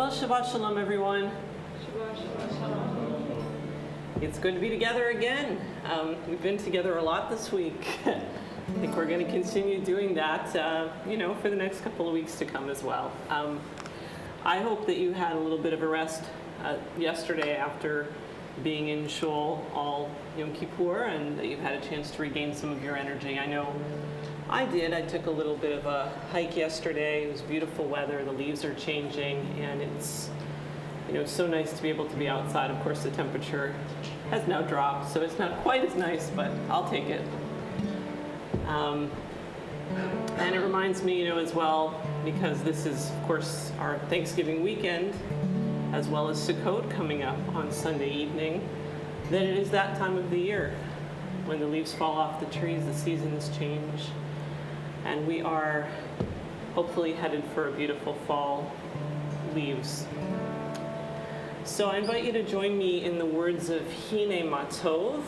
Well, Shabbat Shalom, everyone. Shabbat Shalom. It's good to be together again. We've been together a lot this week. I think we're going to continue doing that, for the next couple of weeks to come as well. I hope that you had a little bit of a rest yesterday after being in shul all Yom Kippur, and that you've had a chance to regain some of your energy. I know I did. I took a little bit of a hike yesterday. It was beautiful weather. The leaves are changing, and it's so nice to be able to be outside. Of course, the temperature has now dropped, so it's not quite as nice, but I'll take it. And it reminds me, as well, because this is, of course, our Thanksgiving weekend, as well as Sukkot coming up on Sunday evening, that it is that time of the year when the leaves fall off the trees, the seasons change, and we are hopefully headed for a beautiful fall leaves. So I invite you to join me in the words of Hine Matov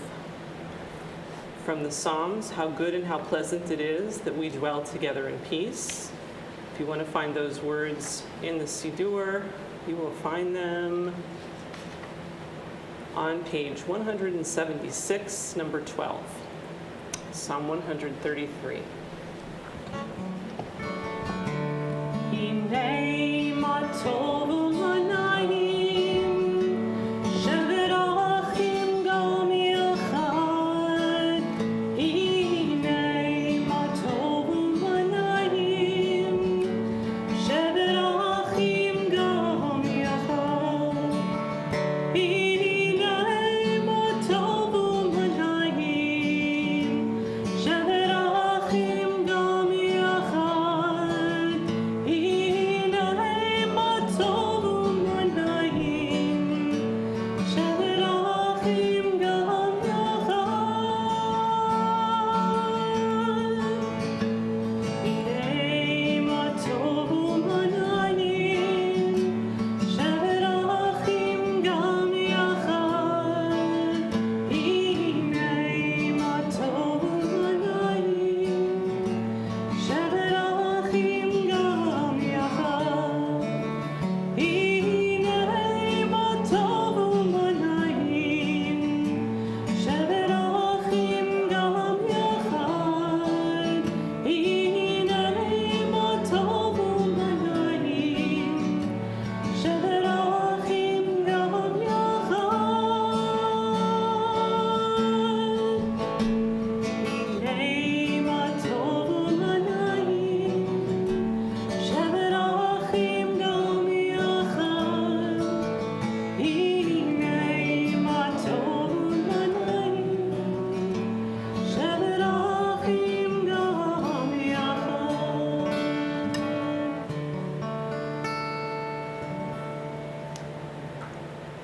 from the Psalms, how good and how pleasant it is that we dwell together in peace. If you want to find those words in the Siddur, you will find them on page 176, number 12, Psalm 133. Hinei matov u'manayim, shevet achim gam yachad. Hinei matov u'manayim, shevet achim gam yachad. Hinei matov u'manayim, shevet achim gam yachad.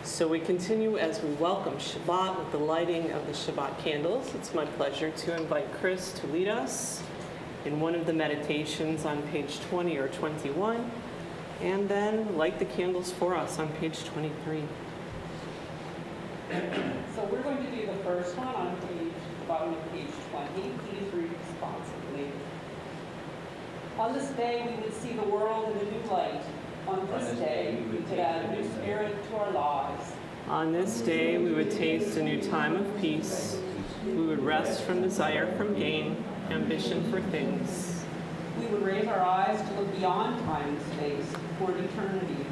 So we continue as we welcome Shabbat with the lighting of the Shabbat candles. It's my pleasure to invite Chris to lead us in one of the meditations on page 20 or 21, and then light the candles for us on page 23. So we're going to do the first one on the bottom of page 20. Please read responsibly. On this day, we would see the world in a new light. On this day, we could add a new spirit to our lives. On this day, we would taste a new time of peace. We would rest from desire from gain, ambition for things. We would raise our eyes to look beyond time and space toward eternity.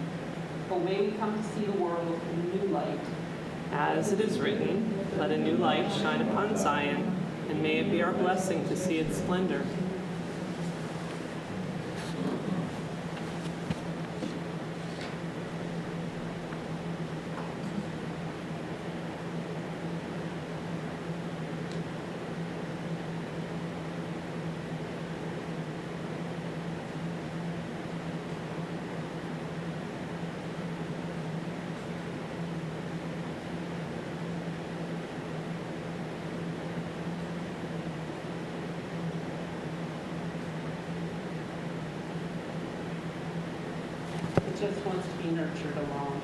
But may we come to see the world in a new light. As it is written, let a new light shine upon Zion, and may it be our blessing to see its splendor. Just wants to be nurtured along.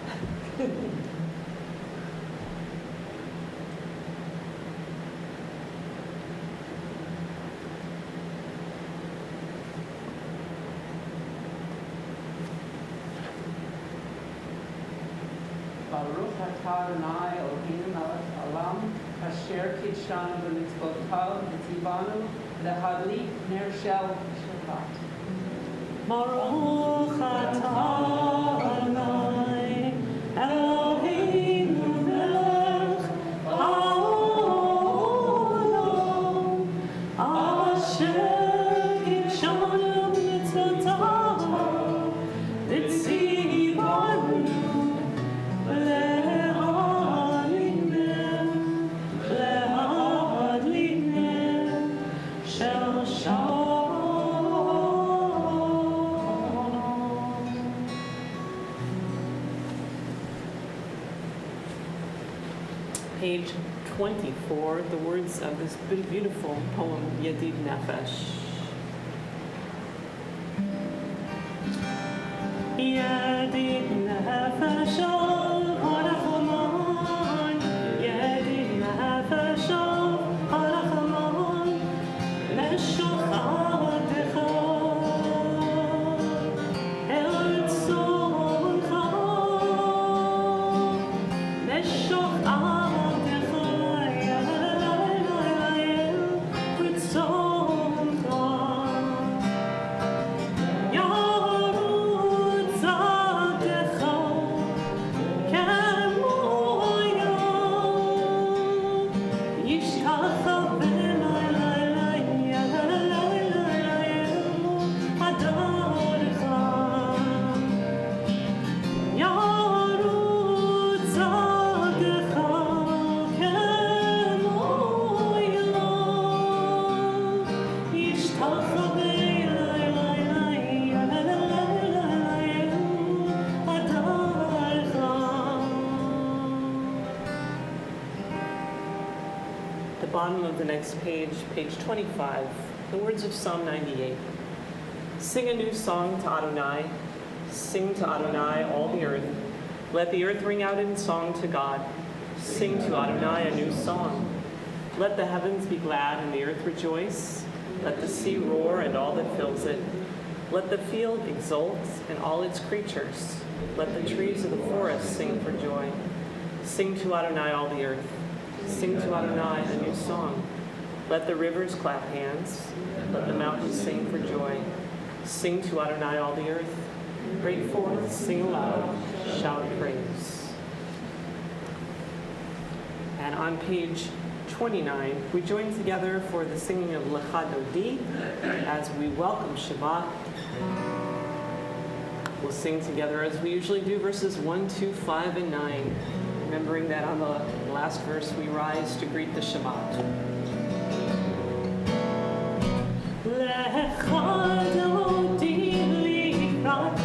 atah Adonai Eloheinu melech haolam, asher kidshanu b'mitzvotav v'tzivanu lehadlik ner shel Shabbat. Baruch atah Adonai Eloheinu melech haolam, asher kidshanu b'mitzvotav v'tzivanu lehadlik ner shel Shabbat. Page 24, the words of this beautiful poem, Yedid Nefesh. Yedid Nefesh al-Harachaman, Yedid Nefesh al-Harachaman, Meshochadecha el tzoncha, Meshochadecha bottom of the next page, page 25, the words of Psalm 98. Sing a new song to Adonai. Sing to Adonai, all the earth. Let the earth ring out in song to God. Sing to Adonai a new song. Let the heavens be glad and the earth rejoice. Let the sea roar and all that fills it. Let the field exult and all its creatures. Let the trees of the forest sing for joy. Sing to Adonai, all the earth. Sing to Adonai a new song. Let the rivers clap hands. Let the mountains sing for joy. Sing to Adonai, all the earth. Break forth, sing aloud, shout praise. And on page 29, we join together for the singing of Lecha Dodi as we welcome Shabbat. We'll sing together as we usually do, verses 1, 2, 5, and 9. Remembering that on the last verse, we rise to greet the Shabbat. Lecha Dodi likrat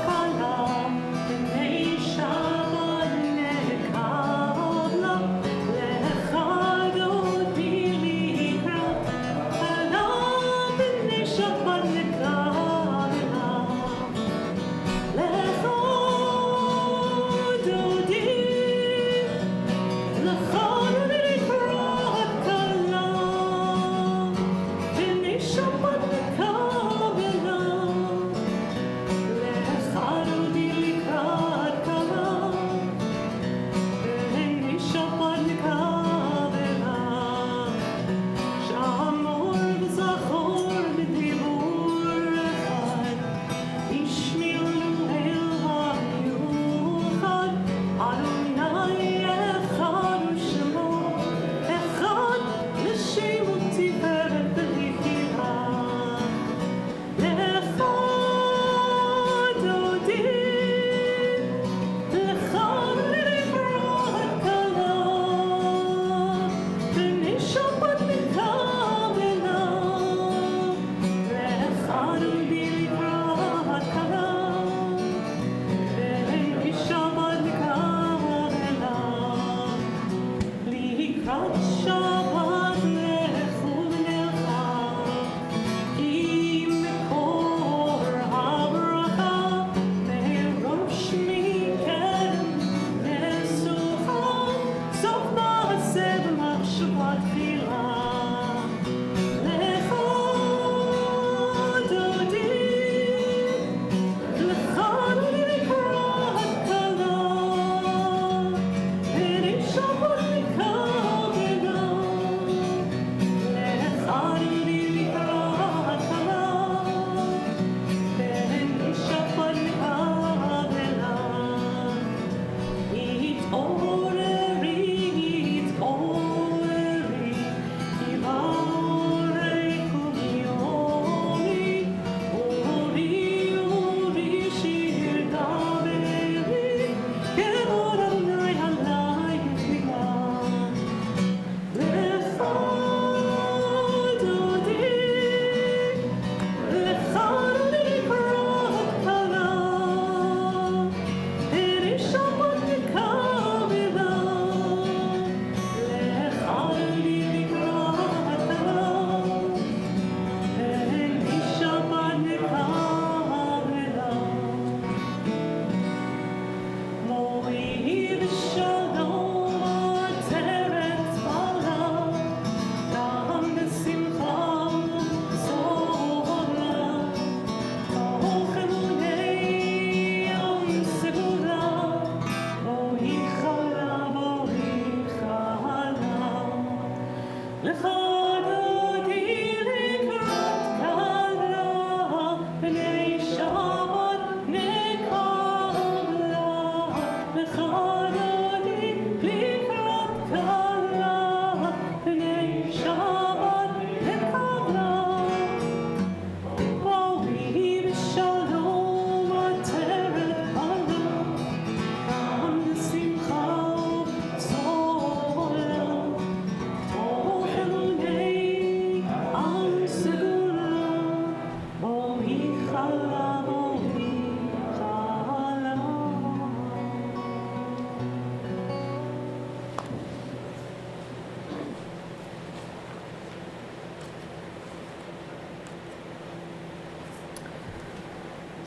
kalam b'nei Shabbat nekavla. Lecha Dodi likrat kalam b'nei Shabbat nekavla. Lecha Dodi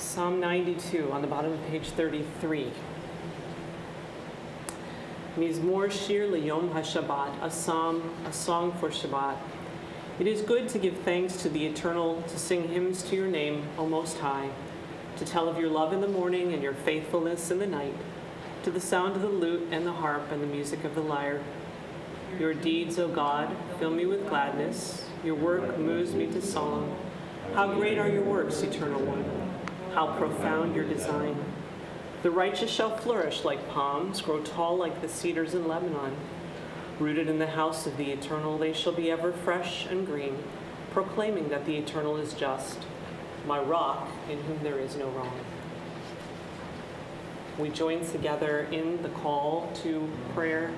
Psalm 92 on the bottom of page 33. Mizmor Shir Liyom HaShabbat, a song for Shabbat. It is good to give thanks to the Eternal, to sing hymns to your name, O Most High, to tell of your love in the morning and your faithfulness in the night, to the sound of the lute and the harp and the music of the lyre. Your deeds, O God, fill me with gladness. Your work moves me to song. How great are your works, Eternal One! How profound your design! The righteous shall flourish like palms, grow tall like the cedars in Lebanon. Rooted in the house of the Eternal, they shall be ever fresh and green, proclaiming that the Eternal is just, my rock in whom there is no wrong. We join together in the call to prayer.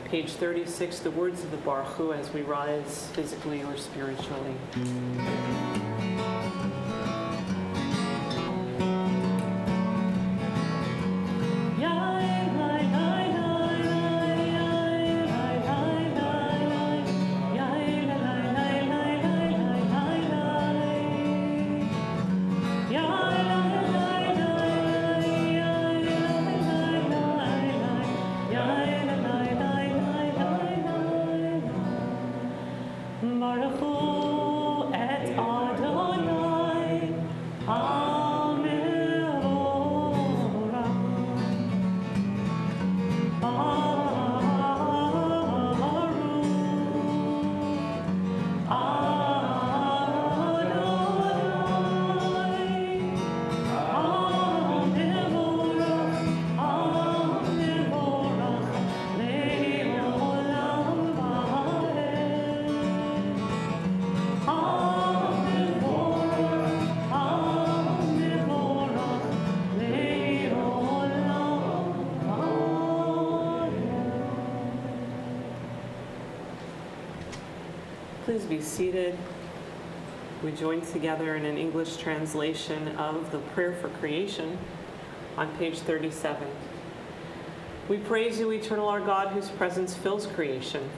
Page 36, the words of the Baruch Hu as we rise physically or spiritually. Please be seated. We join together in an English translation of the Prayer for Creation on page 37. We praise you, Eternal our God, whose presence fills creation.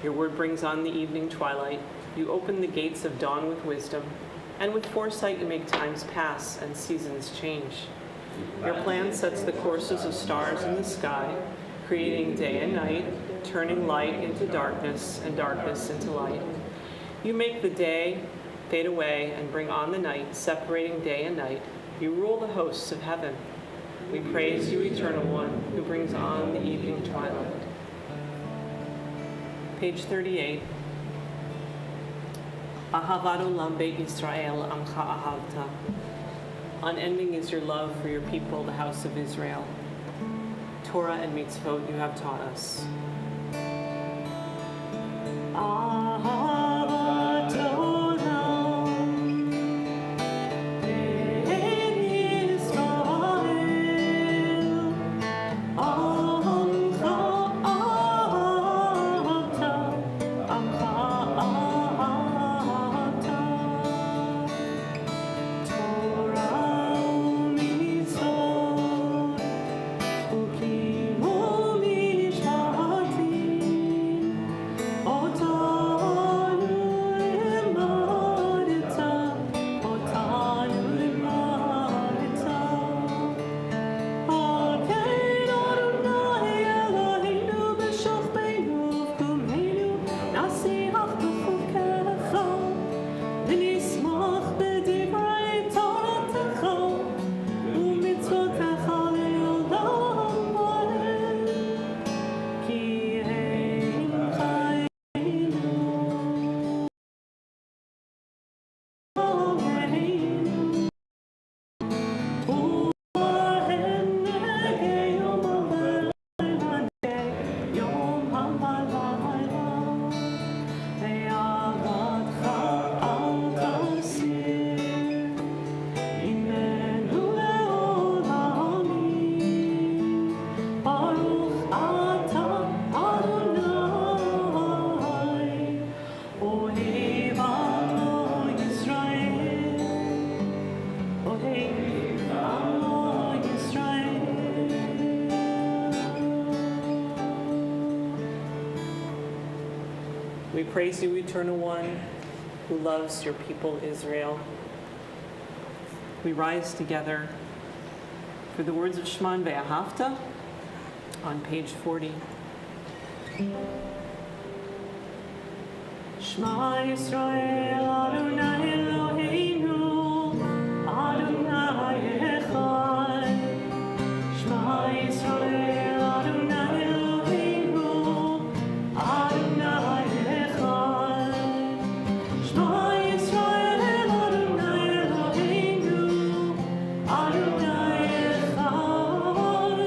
Your word brings on the evening twilight. You open the gates of dawn with wisdom, and with foresight you make times pass and seasons change. Your plan sets the courses of stars in the sky, creating day and night, turning light into darkness and darkness into light. You make the day fade away and bring on the night, separating day and night. You rule the hosts of heaven. We praise you, Eternal One, who brings on the evening twilight. Page 38. Ahavat olam beit Yisrael amcha ahavta. Unending is your love for your people, the house of Israel. Torah and mitzvot you have taught us. We praise you, Eternal One, who loves your people Israel. we rise together for the words of Shman Ve'ahavta on page 40. Shema Yisrael Adonai Eloheinu Adonai Echad. Shema Yisrael Adonai Eloheinu Adonai Echad. Shema Yisrael Adonai Eloheinu Adonai Echad.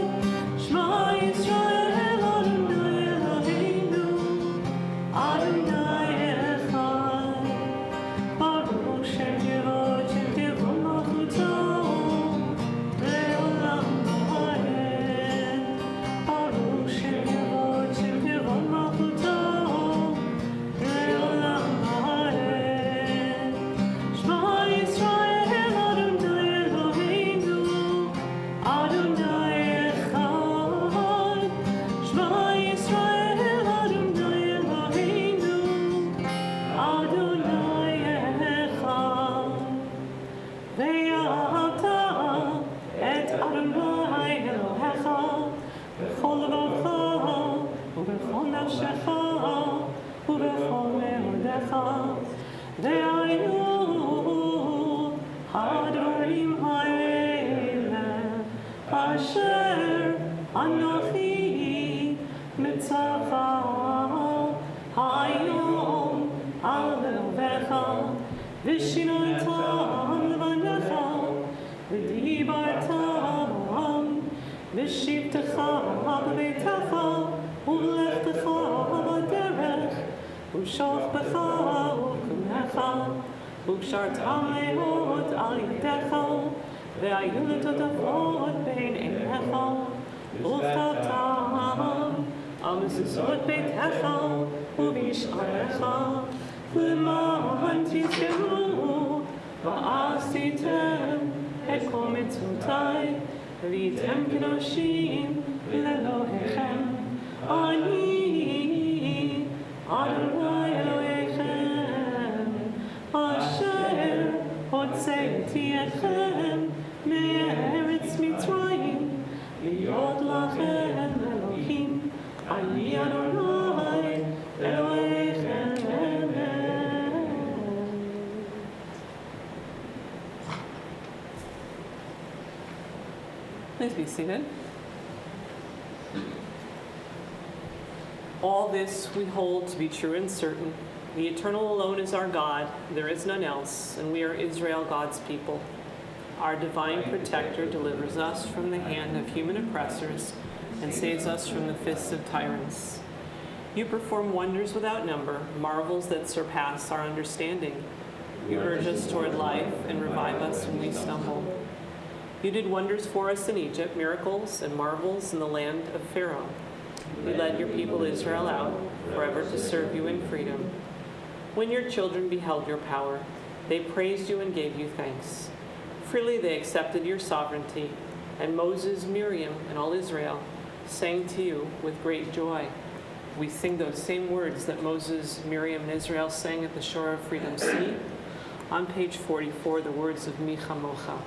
Shema Yisrael Adonai Eloheinu Adonai Echad. Baruch Shem Yevod Shem Yevod Malchuto Le'olam Va'ed. Baruch Shem Yevod Shem Yevod Malchuto Le'olam Va'ed. Shema Yisrael Adonai Eloheinu Adonai Echad. Shema Yisrael Adonai Eloheinu Adonai Echad. Ve'ahavta et Adonai Elohecha b'chol levavecha u'b'chol nafshecha u'b'chol me'odecha. Ve'ayu ha'advarim ha'ele asher anochi mitzvah hayom al levavecha v'shinotam levanecha v'dibartam v'shivtecha b'beitecha u'lechtecha b'derech u'shofbecha u'kumecha u'kshartam le'od al yadecha ve'ayu letotafot bein einecha u'chtatam al mezuzot beitecha u'bish'arecha למען תזכרו ועשיתם את כל מצוותיי והייתם קדושים לאלוהיכם. אני אדוני אלוהיכם אשר הוצאתי אתכם מארץ מצרים להיות לכם אלוהים. אני אדוני אלוהיכם. Please be seated. All this we hold to be true and certain. The eternal alone is our God, there is none else, and we are Israel, God's people. Our divine protector delivers us from the hand of human oppressors and saves us from the fists of tyrants. You perform wonders without number, marvels that surpass our understanding. You urge us toward life and revive us when we stumble. You did wonders for us in Egypt, miracles and marvels in the land of Pharaoh. You led your people Israel out, forever to serve you in freedom. When your children beheld your power, they praised you and gave you thanks. Freely they accepted your sovereignty, and Moses, Miriam, and all Israel sang to you with great joy. We sing those same words that Moses, Miriam, and Israel sang at the shore of Freedom Sea. On page 44, the words of Mi Chamocha.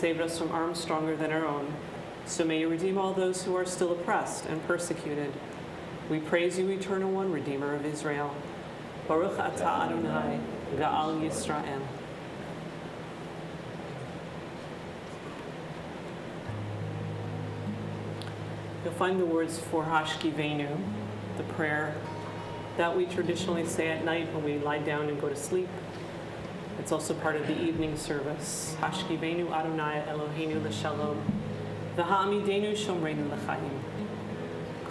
saved us from arms stronger than our own. So may you redeem all those who are still oppressed and persecuted. We praise you, Eternal One, Redeemer of Israel. Baruch atah Adonai, Ga'al Yisrael. You'll find the words for Hashkivenu, the prayer that we traditionally say at night when we lie down and go to sleep. It's also part of the evening service. Hashkivenu Adonai Eloheinu l'shalom, v'ha'amidenu shomreinu l'chaim.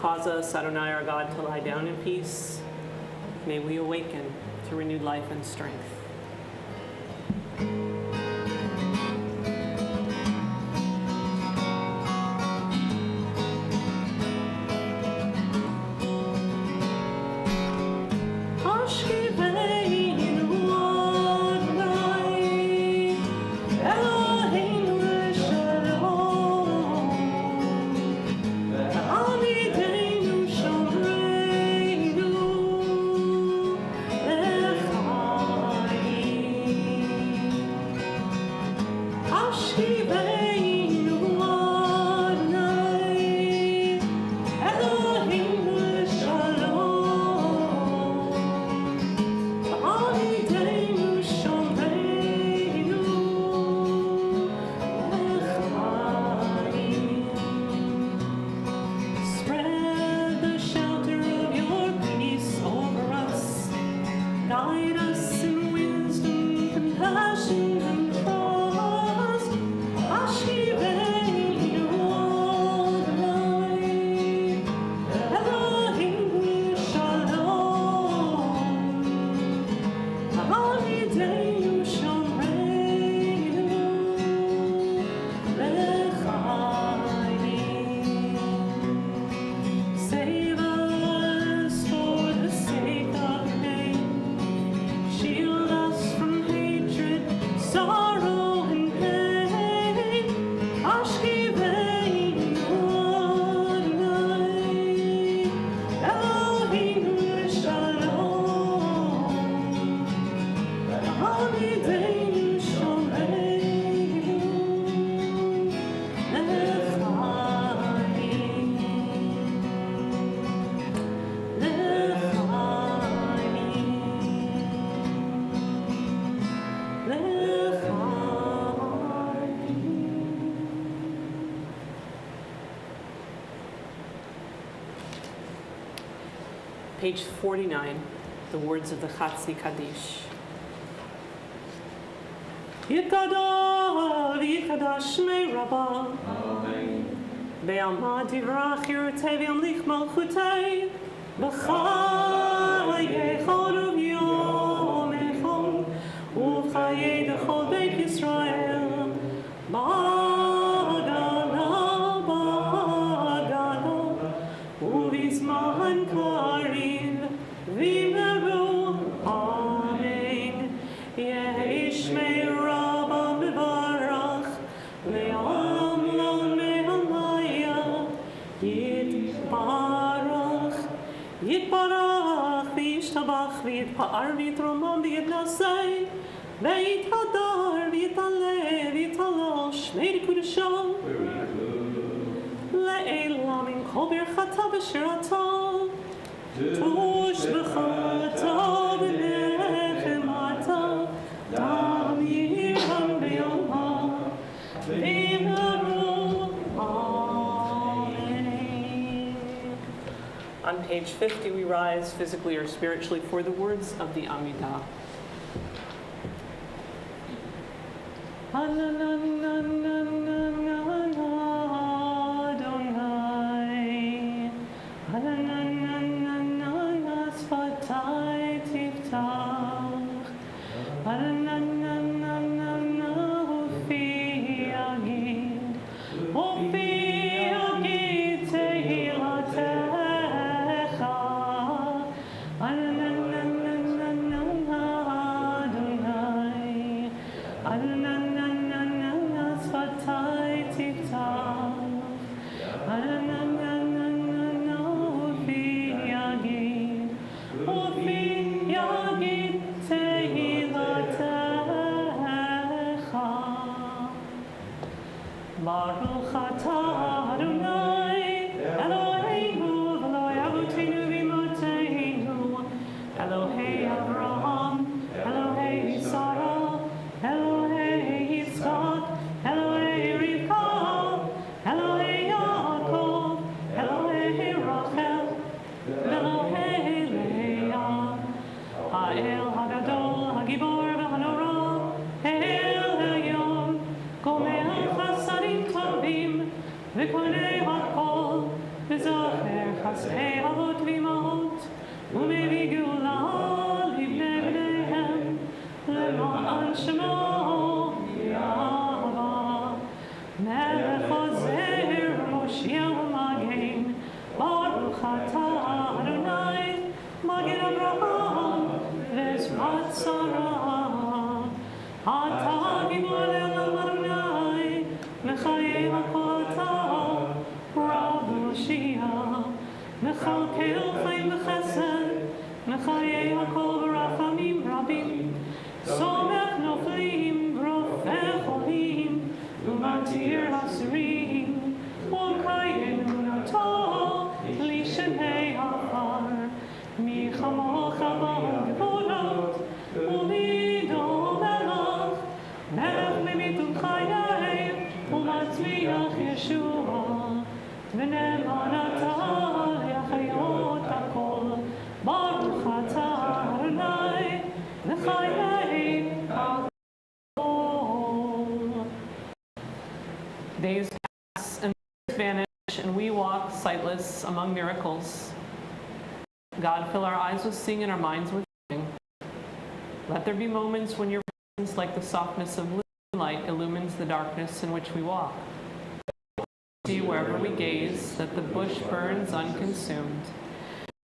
Cause us, Adonai our God, to lie down in peace. May we awaken to renewed life and strength. Page 49, the words of the Chatzi Kaddish. Yitkadav, Yitkadash Shmei Rabbah. Be'alma divrach yirtei v'yamlich malchutei. B'chayei choruv yom echon. U'chayei dechol beit Yisrael. Ba'agana, ba'agana. U'vizman karim. V'meru, amen. Yehi Shmei Rabbah mevarach. Le'am lo me'amaya. Yitbarach. Yitbarach v'yishtabach v'yitpa'ar v'yitromam v'yitnasei. V'yithadar v'yitaleh v'yitalal Shmei Kudusho. Le'elam min kol birchata v'shirata. Tush b'chata v'nechemata. Dam yiram v'yomha. V'yimaru. Amen. On page 50, we rise physically or spiritually for the words of the Amidah. Adonai, Adonai, sfatai tiftach, Adonai, ufi yagid tehilatecha, Adonai, Adonai, sfatai atah Adonai, Eloheinu v'Eloi Avotenu v'Imotenu, Elohei Avraham, Elohei Sarah, Elohei Yitzchak, Elohei Rivka, Elohei Yaakov, Elohei Rachel, Elohei Leah, Ha'el Hagadol, Hagibor v'Hanora, El Elyon, Gomel Chasadim Tovim, V'Konei HaKol, V'Zocher Chasdei Avot V'Imot, U'Mevi Geula Livnei Bneihem, Le'ma'an Shemo Yahava, Melech Ozer Moshiach Magen, Baruch atah Adonai, Magen Avraham, V'Ezrat Sarah, atah Gibor Elam Adonai, Mechayei HaKol atah, Rav Moshiach, Mechalkel Chaim B'Chesed, Mechayei HaKol B'Rachamim Rabim, Somech Noflim, Rofeh Cholim, Umatir Hasurim, U'Kayim Unato, Lishenei Hafar, Mi Chamocha B'Gvorot, U'Mido Melach, Melech Mimitum Chayei, U'Matzmiach Yeshua, V'Ne'eman atah Le'achayot HaKol, Baruch atah Adonai, Mechayei HaKol. Days pass and vanish, and we walk sightless among miracles. God, fill our eyes with seeing and our minds with hearing. Let there be moments when your presence, like the softness of light, illumines the darkness in which we walk. See wherever we gaze that the bush burns unconsumed.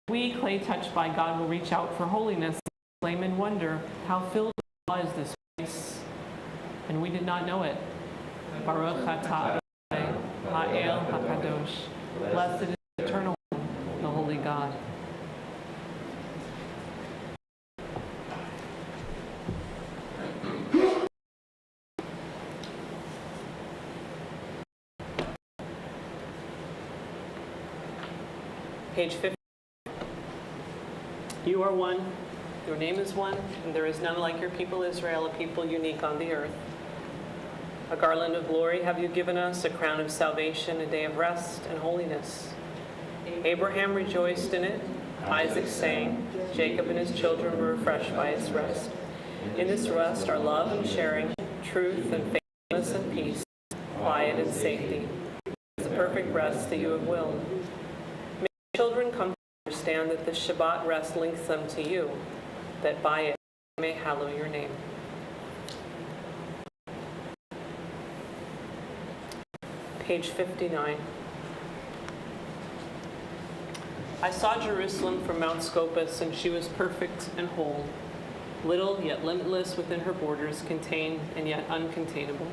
We, clay touched by God, will reach out for holiness, exclaim in wonder, how filled with awe is this place? And we did not know it. Baruch atah Adonai, Ha'el HaKadosh. Blessed is the Eternal One, the Holy God. Page 50. You are one, your name is one, and there is none like your people Israel, a people unique on the earth. A garland of glory have you given us, a crown of salvation, a day of rest and holiness. Abraham rejoiced in it, Isaac sang, Jacob and his children were refreshed by its rest. In this rest are love and sharing, truth and faithfulness and peace, quiet and safety. It's the perfect rest that you have willed. May children come to understand that the Shabbat rest links them to you, that by it they may hallow your name. Page 59. I saw Jerusalem from Mount Scopus, and she was perfect and whole, little yet limitless within her borders, contained and yet uncontainable.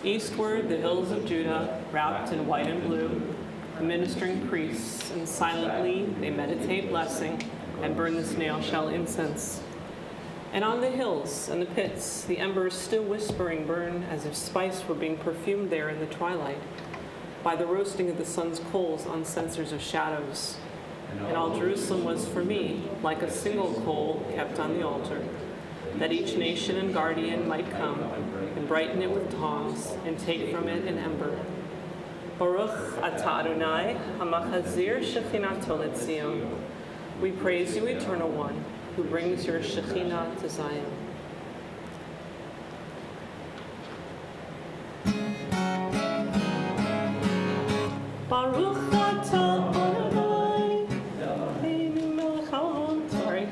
Eastward, the hills of Judah, wrapped in white and blue, the ministering priests, and silently they meditate blessing and burn the snail shell incense. And on the hills and the pits, the embers still whispering burn as if spice were being perfumed there in the twilight, by the roasting of the sun's coals on censers of shadows. And all Jerusalem was for me like a single coal kept on the altar, that each nation and guardian might come and brighten it with tongs and take from it an ember. Baruch atah Adonai, hamachazir shechinato l'tzion. We praise you, Eternal One, who brings your Shekhinah to Zion. Baruch atah Adonai. Sorry,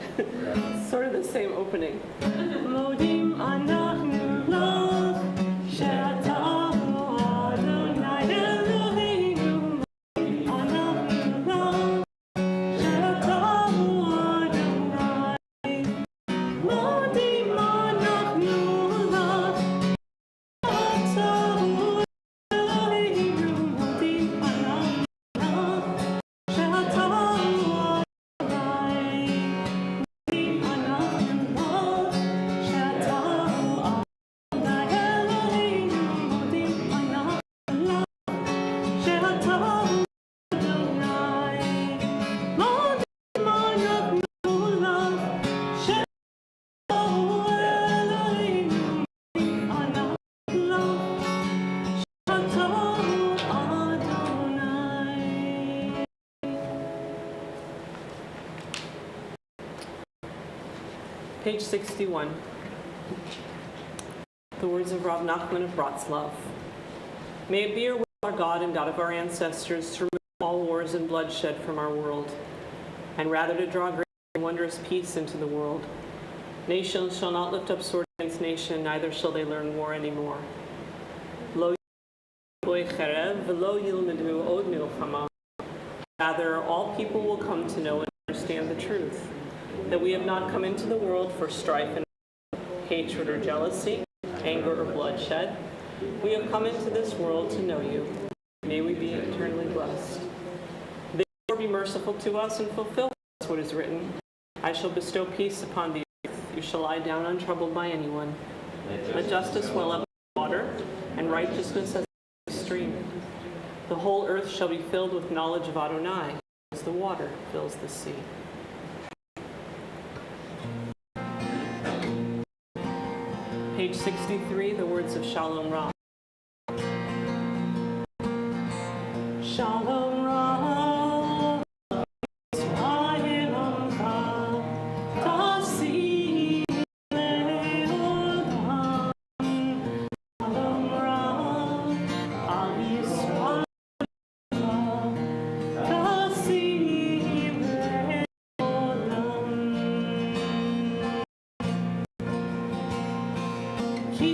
sort of the same opening. Modim anachnu lach, she'atah Adonai Eloheinu. Anachnu lach, she'atah Adonai. Modim Page 61. The words of Rav Nachman of Bratslav. May it be your will, our God and God of our ancestors, to remove all wars and bloodshed from our world, and rather to draw great and wondrous peace into the world. Nation shall not lift up sword against nation, neither shall they learn war anymore. Lo Erev, v'lo yilmedu od milchama. Rather, all people will come to know and understand the truth, that we have not come into the world for strife and hatred or jealousy, anger or bloodshed. We have come into this world to know you. May we be eternally blessed. Therefore be merciful to us and fulfill what is written. I shall bestow peace upon the earth. You shall lie down untroubled by anyone. Let justice well up the water, and righteousness as a stream. The whole earth shall be filled with knowledge of Adonai, as the water fills the sea. Page 63, the words of Shalom Ra. Shalom Ra, Israel Amcha, Tasi Le'olam. Shalom Ra, Am Yisrael Amcha, Tasi Le'olam. Ki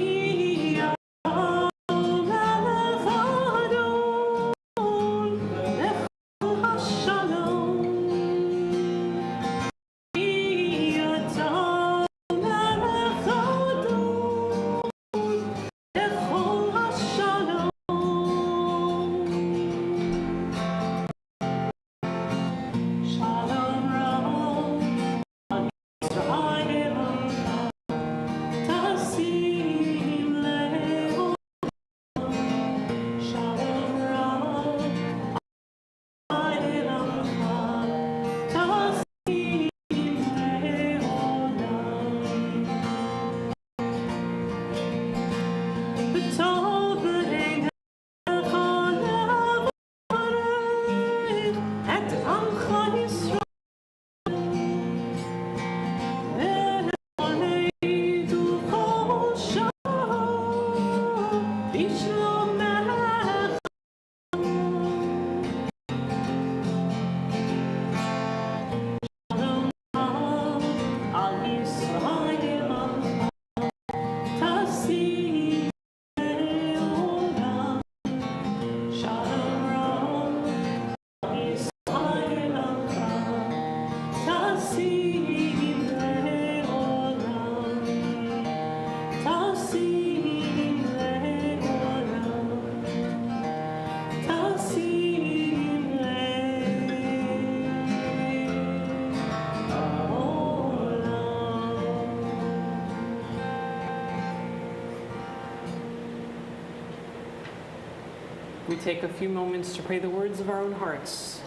we take a few moments to pray the words of our own hearts.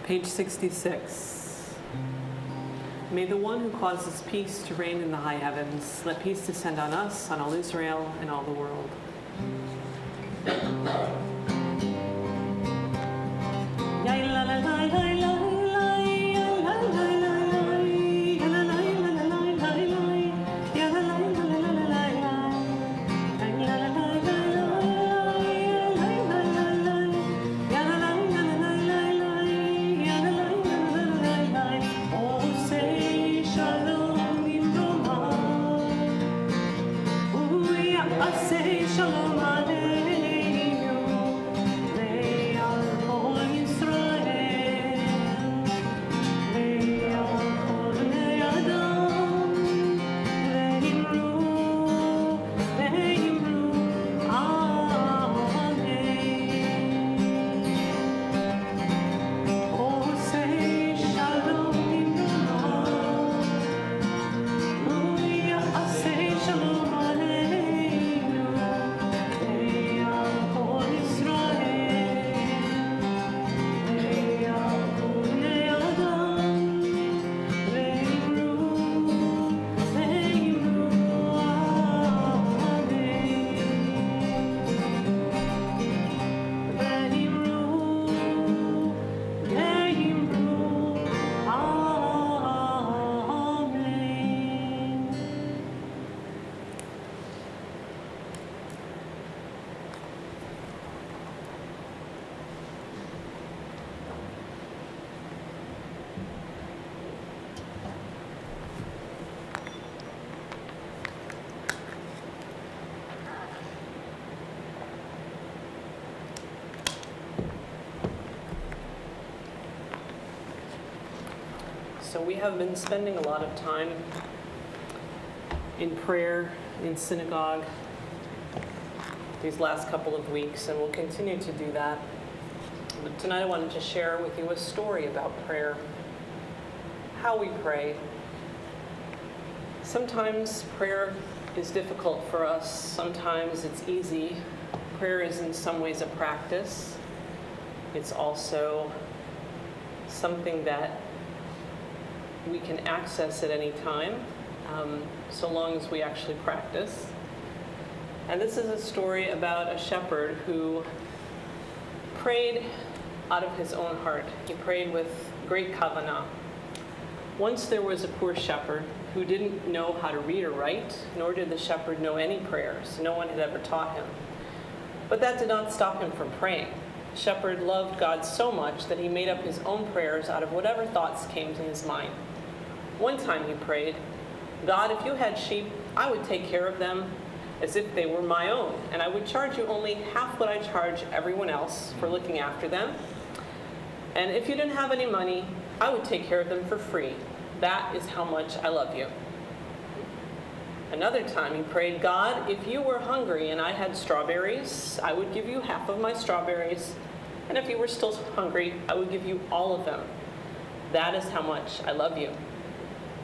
Page 66. May the one who causes peace to reign in the high heavens, let peace descend on us, on all Israel, and all the world. Say So we have been spending a lot of time in prayer, in synagogue, these last couple of weeks, and we'll continue to do that. But tonight I wanted to share with you a story about prayer, how we pray. Sometimes prayer is difficult for us. Sometimes it's easy. Prayer is in some ways a practice. It's also something that we can access at any time, so long as we actually practice. And this is a story about a shepherd who prayed out of his own heart. He prayed with great kavanah. Once there was a poor shepherd who didn't know how to read or write, nor did the shepherd know any prayers. No one had ever taught him. But that did not stop him from praying. The shepherd loved God so much that he made up his own prayers out of whatever thoughts came to his mind. One time he prayed, "God, if you had sheep, I would take care of them as if they were my own, and I would charge you only half what I charge everyone else for looking after them. And if you didn't have any money, I would take care of them for free. That is how much I love you." Another time he prayed, "God, if you were hungry and I had strawberries, I would give you half of my strawberries. And if you were still hungry, I would give you all of them. That is how much I love you."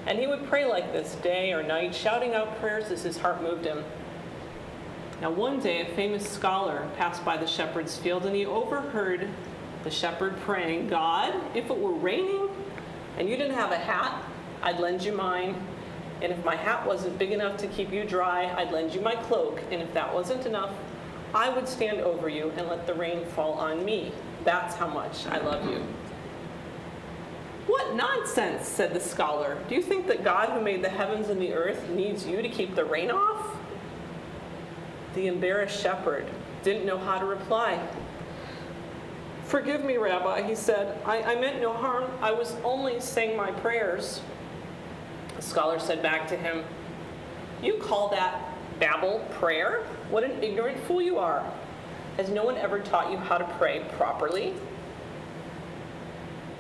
And he would pray like this day or night, shouting out prayers as his heart moved him. Now one day a famous scholar passed by the shepherd's field, and he overheard the shepherd praying, "God, if it were raining and you didn't have a hat, I'd lend you mine. And if my hat wasn't big enough to keep you dry, I'd lend you my cloak. And if that wasn't enough, I would stand over you and let the rain fall on me. That's how much I love you." "What nonsense," said the scholar. "Do you think that God who made the heavens and the earth needs you to keep the rain off?" The embarrassed shepherd didn't know how to reply. "Forgive me, Rabbi," he said. I meant no harm. I was only saying my prayers." The scholar said back to him, "You call that babble prayer? What an ignorant fool you are. Has no one ever taught you how to pray properly?"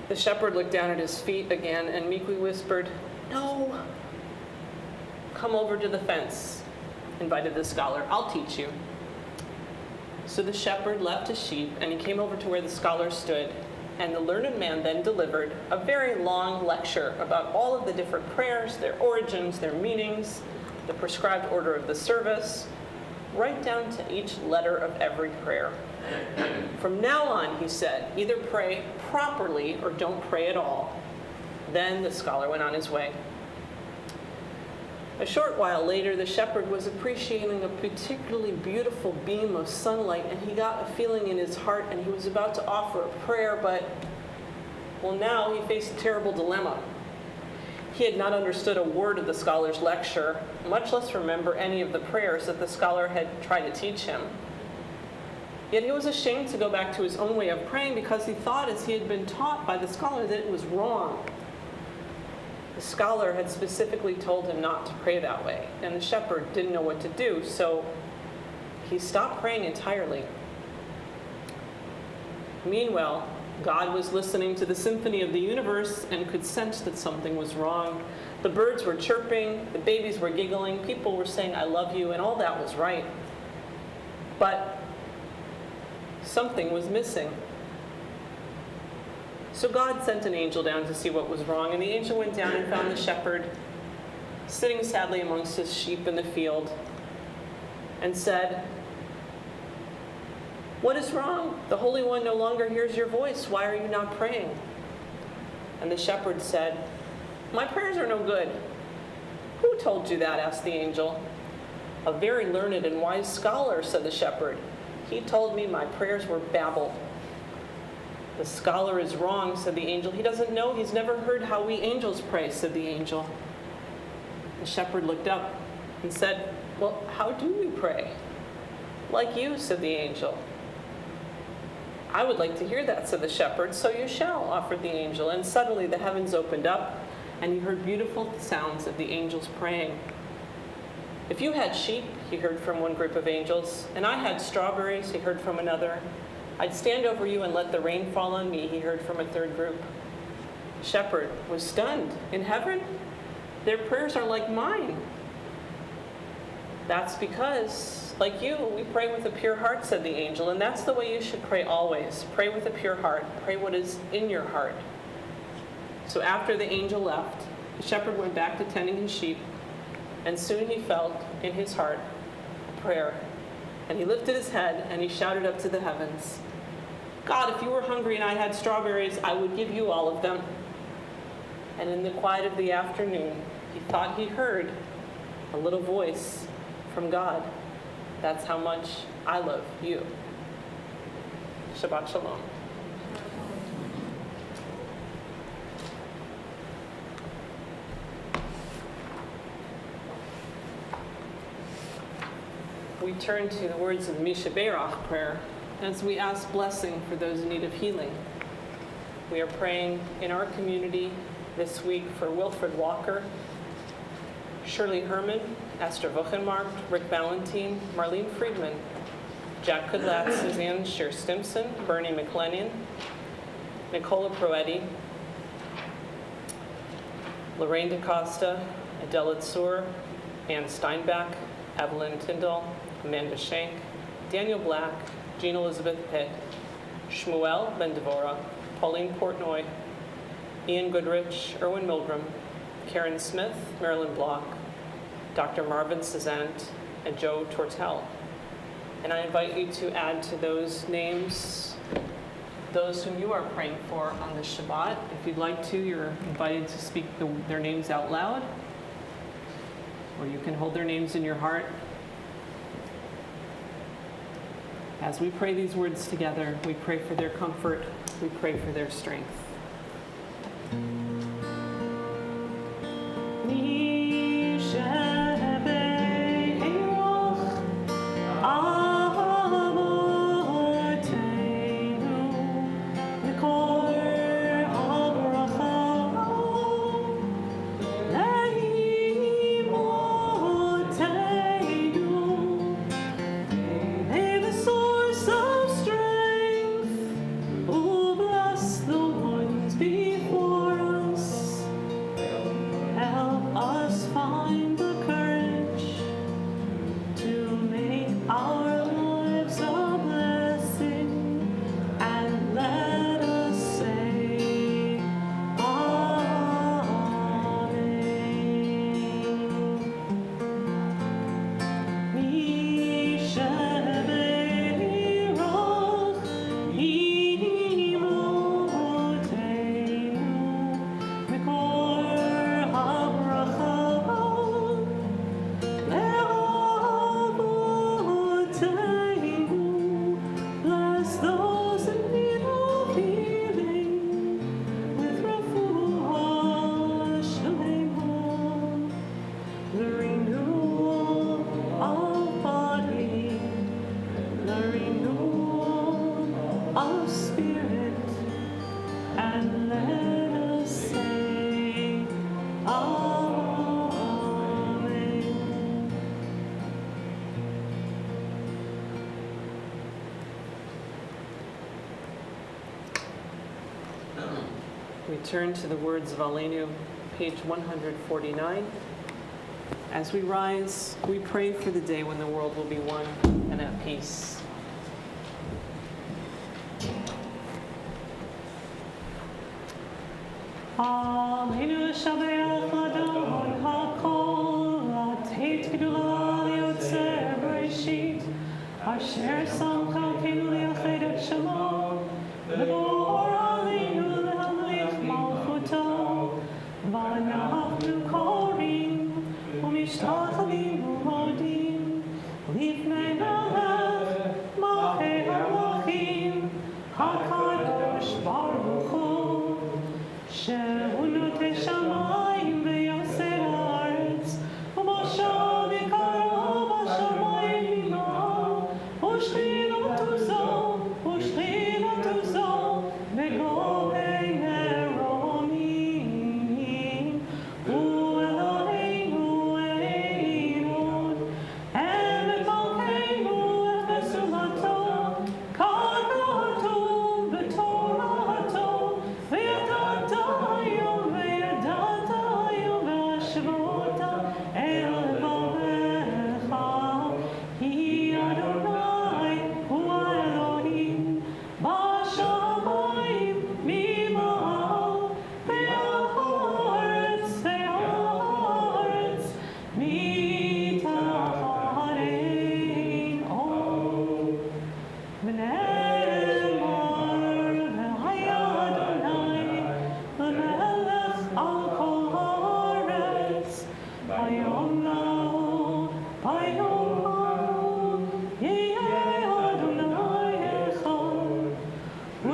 The shepherd looked down at his feet again and meekly whispered, "No." "Come over to the fence," invited the scholar. "I'll teach you." So the shepherd left his sheep and he came over to where the scholar stood, and the learned man then delivered a very long lecture about all of the different prayers, their origins, their meanings, the prescribed order of the service, right down to each letter of every prayer. "From now on," he said, "either pray properly or don't pray at all." Then the scholar went on his way. A short while later, the shepherd was appreciating a particularly beautiful beam of sunlight, and he got a feeling in his heart, and he was about to offer a prayer, but, well, now he faced a terrible dilemma. He had not understood a word of the scholar's lecture, much less remember any of the prayers that the scholar had tried to teach him. Yet he was ashamed to go back to his own way of praying because he thought, as he had been taught by the scholar, that it was wrong. The scholar had specifically told him not to pray that way, and the shepherd didn't know what to do, so he stopped praying entirely. Meanwhile, God was listening to the symphony of the universe and could sense that something was wrong. The birds were chirping, the babies were giggling, people were saying, "I love you," and all that was right. But something was missing. So God sent an angel down to see what was wrong, and the angel went down and found the shepherd sitting sadly amongst his sheep in the field and said, "What is wrong? The Holy One no longer hears your voice. Why are you not praying?" And the shepherd said, "My prayers are no good." "Who told you that?" asked the angel. "A very learned and wise scholar," said the shepherd. "He told me my prayers were babble." "The scholar is wrong," said the angel. "He doesn't know. He's never heard how we angels pray," said the angel. The shepherd looked up and said, "Well, how do we pray?" "Like you," said the angel. "I would like to hear that," said the shepherd. "So you shall," offered the angel. And suddenly the heavens opened up, and he heard beautiful sounds of the angels praying. "If you had sheep," he heard from one group of angels, "and I had strawberries," he heard from another, "I'd stand over you and let the rain fall on me," he heard from a third group. shepherd was stunned. In heaven, their prayers are like mine. That's because, like you, we pray with a pure heart, said the angel, and that's the way you should pray always. Pray with a pure heart. Pray what is in your heart. So after the angel left, the shepherd went back to tending his sheep, and soon he felt in his heart a prayer. And he lifted his head and he shouted up to the heavens, God, if you were hungry and I had strawberries, I would give you all of them. And in the quiet of the afternoon, he thought he heard a little voice from God. That's how much I love you. Shabbat shalom. We turn to the words of the Mishaberach prayer as we ask blessing for those in need of healing. We are praying in our community this week for Wilfred Walker, Shirley Herman, Esther Vuchenmark, Rick Valentine, Marlene Friedman, Jack Kudlat, Suzanne Shear-Stimson, Bernie McLennan, Nicola Proetti, Lorraine DaCosta, Adela Tsur, Ann Steinbach, Evelyn Tyndall, Amanda Shank, Daniel Black, Jean Elizabeth Pitt, Shmuel Ben Devora, Pauline Portnoy, Ian Goodrich, Erwin Milgram, Karen Smith, Marilyn Block, Dr. Marvin Cezanne, and Joe Tortel. And I invite you to add to those names those whom you are praying for on the Shabbat. If you'd like to, you're invited to speak their names out loud, or you can hold their names in your heart. As we pray these words together, we pray for their comfort, we pray for their strength. We turn to the words of Aleinu, page 149. As we rise, we pray for the day when the world will be one and at peace. Aleinu Shabath Ladon HaKol Atet Gdula Yotzer Bereshit Asher Samcha Kenu Liached Et Shemo V'Gor Aleinu Lehamlich Malchuto V'Anachnu Korim U'Mishtachlim U'Modim Lifnei Melech Malchei HaMelachim HaKadosh Baruch Hu שהוא נוטה שמיים ויוסר הארץ ובראשו יקרו בשמיים עמו ושכינתו זו בגובה מרומים הוא אלוהינו אלוהינו אמת מלכנו את מסולתו כך כתוב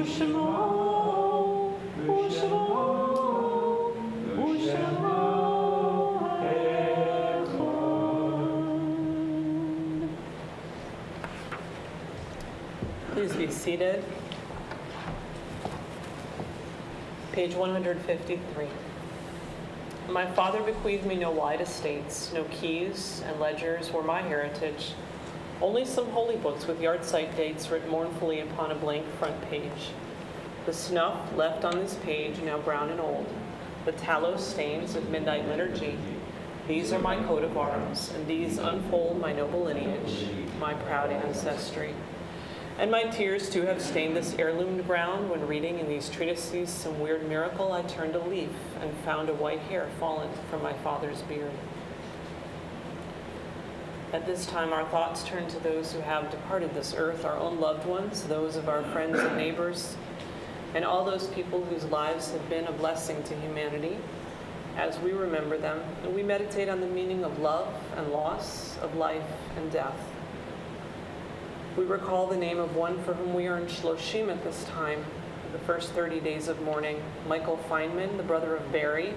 Ushamo, Ushamo, Ushamo Echad. Please be seated. Page 153. My father bequeathed me no wide estates, no keys and ledgers were my heritage, only some holy books with yahrzeit dates writ mournfully upon a blank front page. The snuff left on this page, now brown and old, the tallow stains of midnight liturgy. These are my coat of arms, and these unfold my noble lineage, my proud ancestry. And my tears too have stained this heirloomed ground when reading in these treatises some weird miracle I turned a leaf and found a white hair fallen from my father's beard. At this time our thoughts turn to those who have departed this earth, our own loved ones, those of our friends and neighbors, and all those people whose lives have been a blessing to humanity. As we remember them, and we meditate on the meaning of love and loss, of life and death. We recall the name of one for whom we are in Shloshim at this time, the first 30 days of mourning, Michael Feynman, the brother of Barry,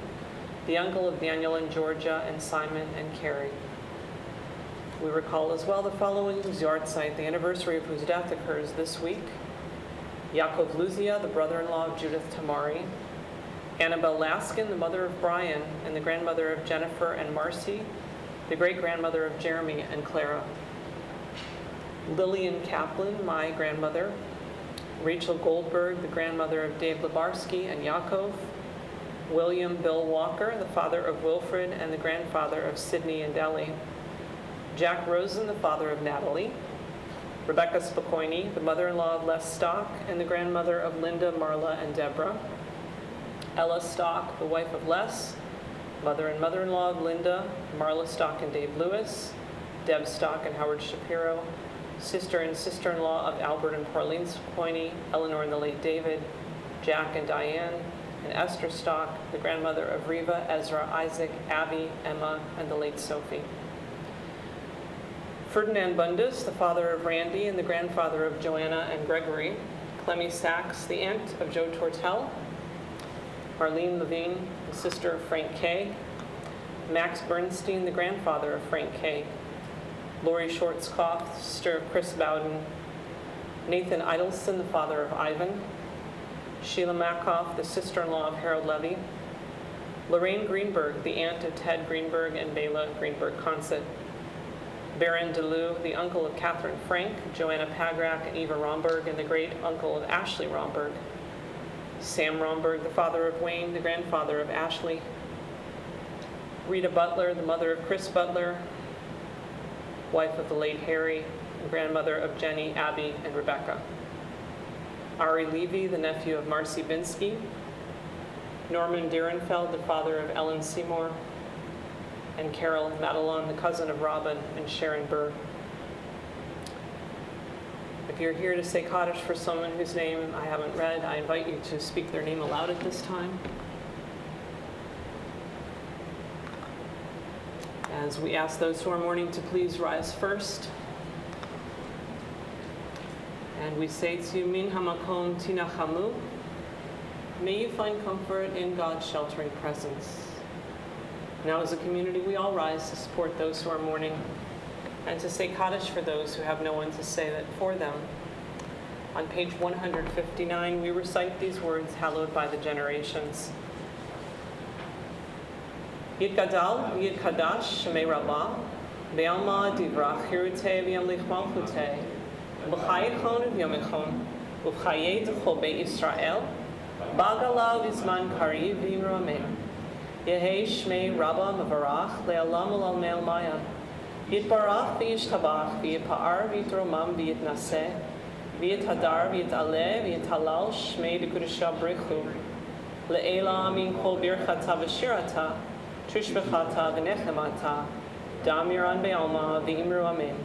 the uncle of Daniel and Georgia, and Simon and Carrie. We recall as well the following whose yahrzeit, the anniversary of whose death occurs this week: Yaakov Luzia, the brother-in-law of Judith Tamari, Annabelle Laskin, the mother of Brian and the grandmother of Jennifer and Marcy, the great-grandmother of Jeremy and Clara. Lillian Kaplan, my grandmother, Rachel Goldberg, the grandmother of Dave Lebarsky and Yaakov, William Bill Walker, the father of Wilfred and the grandfather of Sydney and Deli, Jack Rosen, the father of Natalie, Rebecca Spokojny, the mother-in-law of Les Stock and the grandmother of Linda, Marla, and Deborah, Ella Stock, the wife of Les, mother and mother-in-law of Linda, Marla Stock and Dave Lewis, Deb Stock and Howard Shapiro, sister and sister-in-law of Albert and Pauline Spokojny, Eleanor and the late David, Jack and Diane, and Esther Stock, the grandmother of Reva, Ezra, Isaac, Abby, Emma, and the late Sophie. Ferdinand Bundes, the father of Randy and the grandfather of Joanna and Gregory, Clemmy Sachs, the aunt of Joe Tortel, Marlene Levine, the sister of Frank Kay, Max Bernstein, the grandfather of Frank Kay, Lori Schwartzkopf, sister of Chris Bowden, Nathan Idelson, the father of Ivan, Sheila Makoff, the sister-in-law of Harold Levy, Lorraine Greenberg, the aunt of Ted Greenberg and Bela Greenberg-Consett, Baron DeLue, the uncle of Catherine Frank, Joanna Pagrak, and Eva Romberg, and the great-uncle of Ashley Romberg, Sam Romberg, the father of Wayne, the grandfather of Ashley, Rita Butler, the mother of Chris Butler, wife of the late Harry, and grandmother of Jenny, Abby, and Rebecca. Ari Levy, the nephew of Marcy Binsky, Norman Dierenfeld, the father of Ellen Seymour, and Carol Madelon, the cousin of Robin and Sharon Burr. If you're here to say Kaddish for someone whose name I haven't read, I invite you to speak their name aloud at this time. As we ask those who are mourning to please rise first. And we say to you, Min hamakom tinachamu. May you find comfort in God's sheltering presence. Now as a community, we all rise to support those who are mourning and to say Kaddish for those who have no one to say that for them. On page 159, we recite these words hallowed by the generations. Yitgadal Yitkadash Shemei Rabbah, Be'alma Divrach Hirutei V'yamlich Malchutei, B'chayechon V'yomechon, U'v'chayei D'chol Beit Yisrael, Ba'gala V'zman Kariv V'yimru Amen. Yehei Shmei Rabbah Mevarach Le'alam Ulal Me'al Maya. Yitbarach V'yishtabach V'yipa'ar V'yitromam V'yitnaseh V'yithadar V'yitaleh V'yitalal Shmei D'Kudusha Brichu Le'ela Amin Kol Birchata V'shirata Trishbechata V'nechemata Damiran Be'alma V'imru Amen.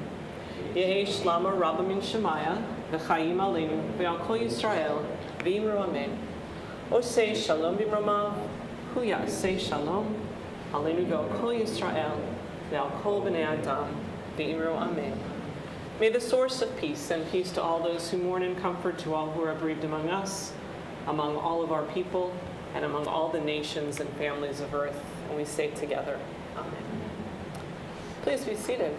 Yehei Shlama Rabba Min Shemaya V'chayim Aleinu V'al Kol Yisrael V'imru Amen. Osei Shalom B'Romav Huya Say Shalom Aleinu V'al Kol Yisrael V'al Kol B'nei Adam V'imru Amen. May the source of peace send peace to all those who mourn and comfort to all who are bereaved among us, among all of our people, and among all the nations and families of earth. And we say together, Amen. Please be seated.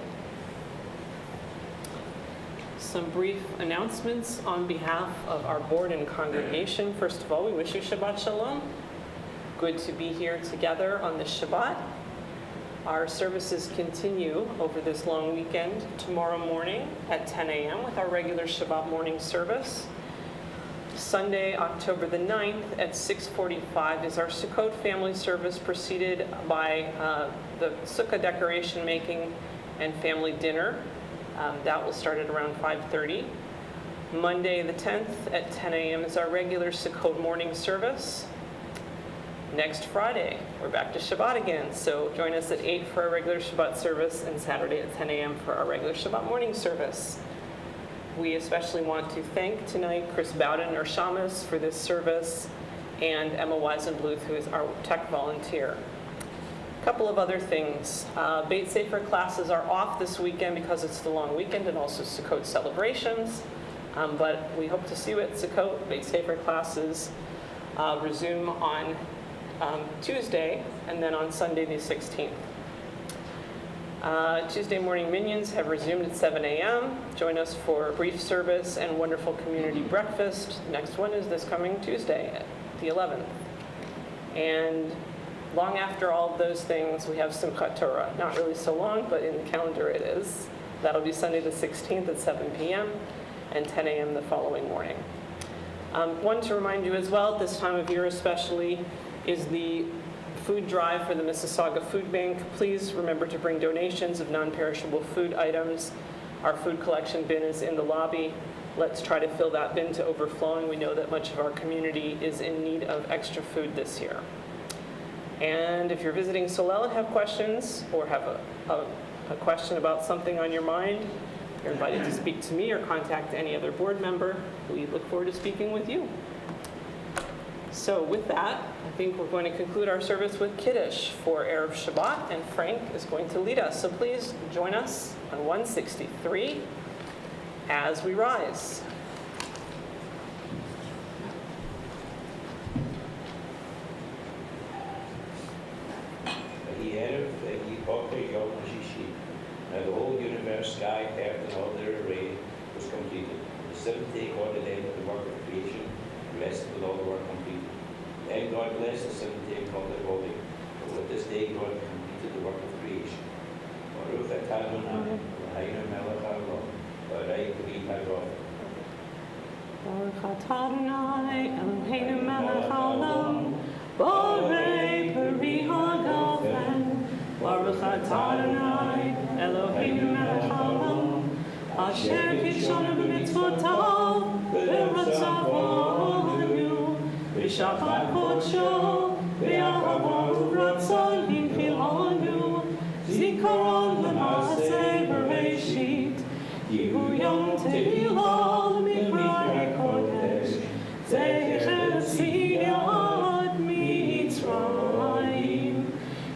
Some brief announcements on behalf of our board and congregation. First of all, we wish you Shabbat Shalom. Good to be here together on this Shabbat. Our services continue over this long weekend tomorrow morning at 10 a.m. with our regular Shabbat morning service. Sunday, October the 9th at 6:45 is our Sukkot family service, preceded by the Sukkah decoration making and family dinner. That will start at around 5:30. Monday the 10th at 10 a.m. is our regular Sukkot morning service. Next Friday, we're back to Shabbat again, so join us at 8 for our regular Shabbat service and Saturday at 10 a.m. for our regular Shabbat morning service. We especially want to thank tonight Chris Bowden, our shamus, for this service, and Emma Weisenbluth, who is our tech volunteer. A couple of other things. Beit Sefer classes are off this weekend because it's the long weekend and also Sukkot celebrations, but we hope to see you at Sukkot. Beit Sefer classes resume on Tuesday, and then on Sunday the 16th. Tuesday morning minions have resumed at 7 a.m. Join us for a brief service and wonderful community breakfast. Next one is this coming Tuesday, the 11th. And long after all of those things, we have Simchat Torah. Not really so long, but in the calendar it is. That'll be Sunday the 16th at 7 p.m. and 10 a.m. the following morning. One to remind you as well, at this time of year especially, is the food drive for the Mississauga Food Bank. Please remember to bring donations of non-perishable food items. Our food collection bin is in the lobby. Let's try to fill that bin to overflowing. We know that much of our community is in need of extra food this year. And if you're visiting Solel and have questions, or have a question about something on your mind, you're invited to speak to me or contact any other board member. We look forward to speaking with you. So with that, I think we're going to conclude our service with Kiddush for Erev Shabbat, and Frank is going to lead us. So please join us on 163 as we rise. Erev, now the whole universe, sky, earth, and all their array was completed. The seventh day God had ended the work of creation, and rested with all the work completed. Then God blessed the seventh day and called it holy. For with this day God completed the work of creation. Baruch atah Adonai, Eloheinu melech haolam, borei pri haolam. Baruch atah Adonai, Eloheinu melech haolam, borei pri haolam. Baruch atah Adonai, Eloheinu melech haolam, asher kidshanu b'mitzvotav, v'ratzavo lanu, v'shabbat kodsho, v'ahava u'ratzon hinchilanu, zikaron l'maaseh b'reishit, Yihu yom tevilah l'mikrah kodesh, zecher tziyat mitzrayim,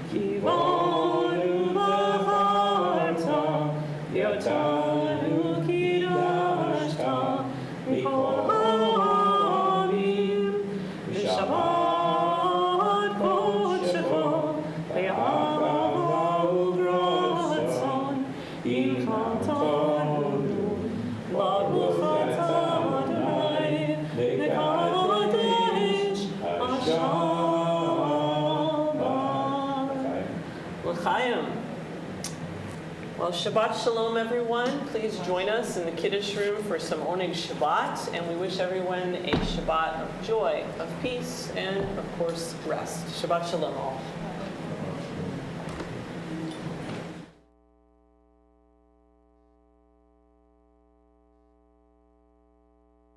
kivanu v'charta, v'yotanu kidashta, mikol ha'amim, v'shabbat kodshecha, v'ahava u'ratzon, incantanu, baruch atah Adonai, mekadosh Hashabat. L'chaim. Well, Shabbat Shalom, everyone. Please join us in the Kiddush room for some Oneg Shabbat, and we wish everyone a Shabbat of joy, of peace, and, of course, rest. Shabbat Shalom all.